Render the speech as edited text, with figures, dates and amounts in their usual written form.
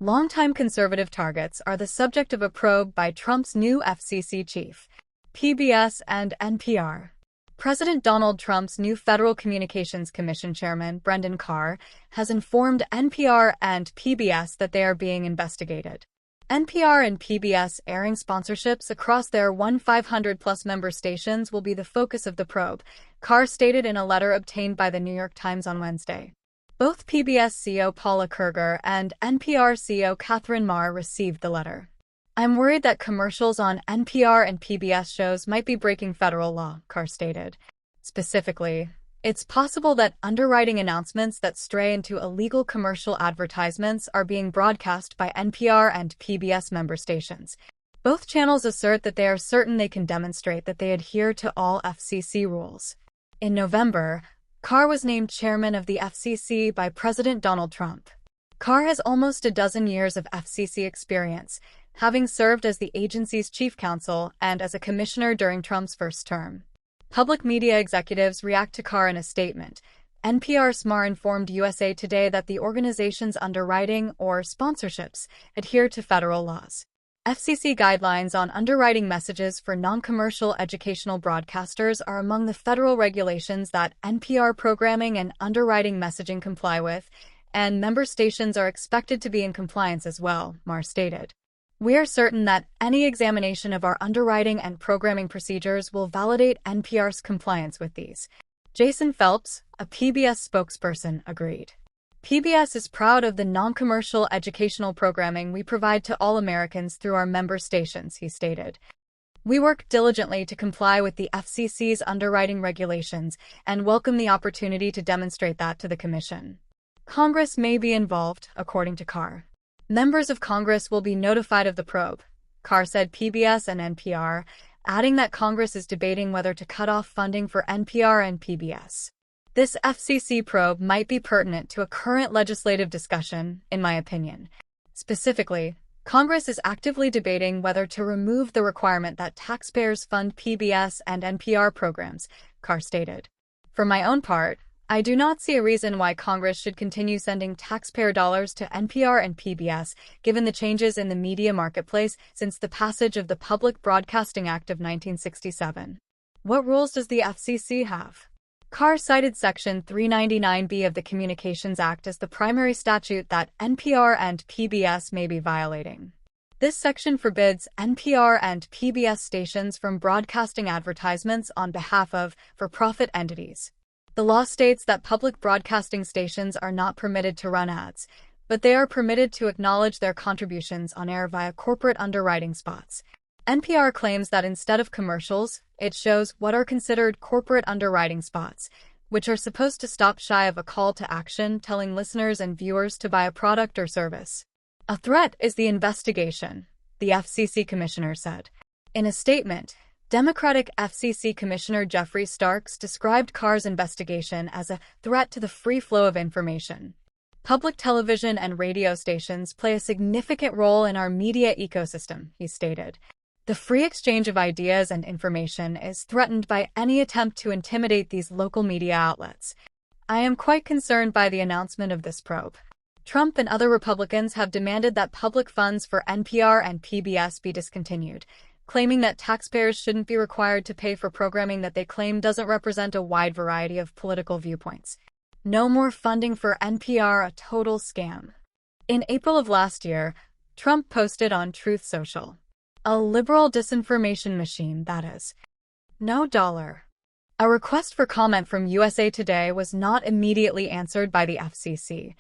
Longtime conservative targets are the subject of a probe by Trump's new FCC chief, PBS and NPR. President Donald Trump's new Federal Communications Commission chairman, Brendan Carr, has informed NPR and PBS that they are being investigated. NPR and PBS airing sponsorships across their 500-plus member stations will be the focus of the probe, Carr stated in a letter obtained by the New York Times on Wednesday. Both PBS CEO Paula Kerger and NPR CEO Catherine Marr received the letter. "I'm worried that commercials on NPR and PBS shows might be breaking federal law," Carr stated. Specifically, it's possible that underwriting announcements that stray into illegal commercial advertisements are being broadcast by NPR and PBS member stations. Both channels assert that they are certain they can demonstrate that they adhere to all FCC rules. In November, Carr was named chairman of the FCC by President Donald Trump. Carr has almost a dozen years of FCC experience, having served as the agency's chief counsel and as a commissioner during Trump's first term. Public media executives react to Carr in a statement. NPR's Marr informed USA Today that the organization's underwriting or sponsorships adhere to federal laws. FCC guidelines on underwriting messages for non-commercial educational broadcasters are among the federal regulations that NPR programming and underwriting messaging comply with, and member stations are expected to be in compliance as well, Marr stated. "We are certain that any examination of our underwriting and programming procedures will validate NPR's compliance with these." Jason Phelps, a PBS spokesperson, agreed. "PBS is proud of the non-commercial educational programming we provide to all Americans through our member stations," he stated. "We work diligently to comply with the FCC's underwriting regulations and welcome the opportunity to demonstrate that to the Commission." Congress may be involved, according to Carr. "Members of Congress will be notified of the probe," Carr said PBS and NPR, adding that Congress is debating whether to cut off funding for NPR and PBS. "This FCC probe might be pertinent to a current legislative discussion, in my opinion. Specifically, Congress is actively debating whether to remove the requirement that taxpayers fund PBS and NPR programs," Carr stated. "For my own part, I do not see a reason why Congress should continue sending taxpayer dollars to NPR and PBS, given the changes in the media marketplace since the passage of the Public Broadcasting Act of 1967. What rules does the FCC have?" Carr cited Section 399B of the Communications Act as the primary statute that NPR and PBS may be violating. This section forbids NPR and PBS stations from broadcasting advertisements on behalf of for-profit entities. The law states that public broadcasting stations are not permitted to run ads, but they are permitted to acknowledge their contributions on air via corporate underwriting spots. NPR claims that instead of commercials, it shows what are considered corporate underwriting spots, which are supposed to stop shy of a call to action telling listeners and viewers to buy a product or service. "A threat is the investigation," the FCC commissioner said. In a statement, Democratic FCC Commissioner Jeffrey Starks described Carr's investigation as a threat to the free flow of information. "Public television and radio stations play a significant role in our media ecosystem," he stated. "The free exchange of ideas and information is threatened by any attempt to intimidate these local media outlets. I am quite concerned by the announcement of this probe." Trump and other Republicans have demanded that public funds for NPR and PBS be discontinued, claiming that taxpayers shouldn't be required to pay for programming that they claim doesn't represent a wide variety of political viewpoints. "No more funding for NPR, a total scam." In April of last year, Trump posted on Truth Social, "A liberal disinformation machine, that is. No dollar." A request for comment from USA Today was not immediately answered by the FCC.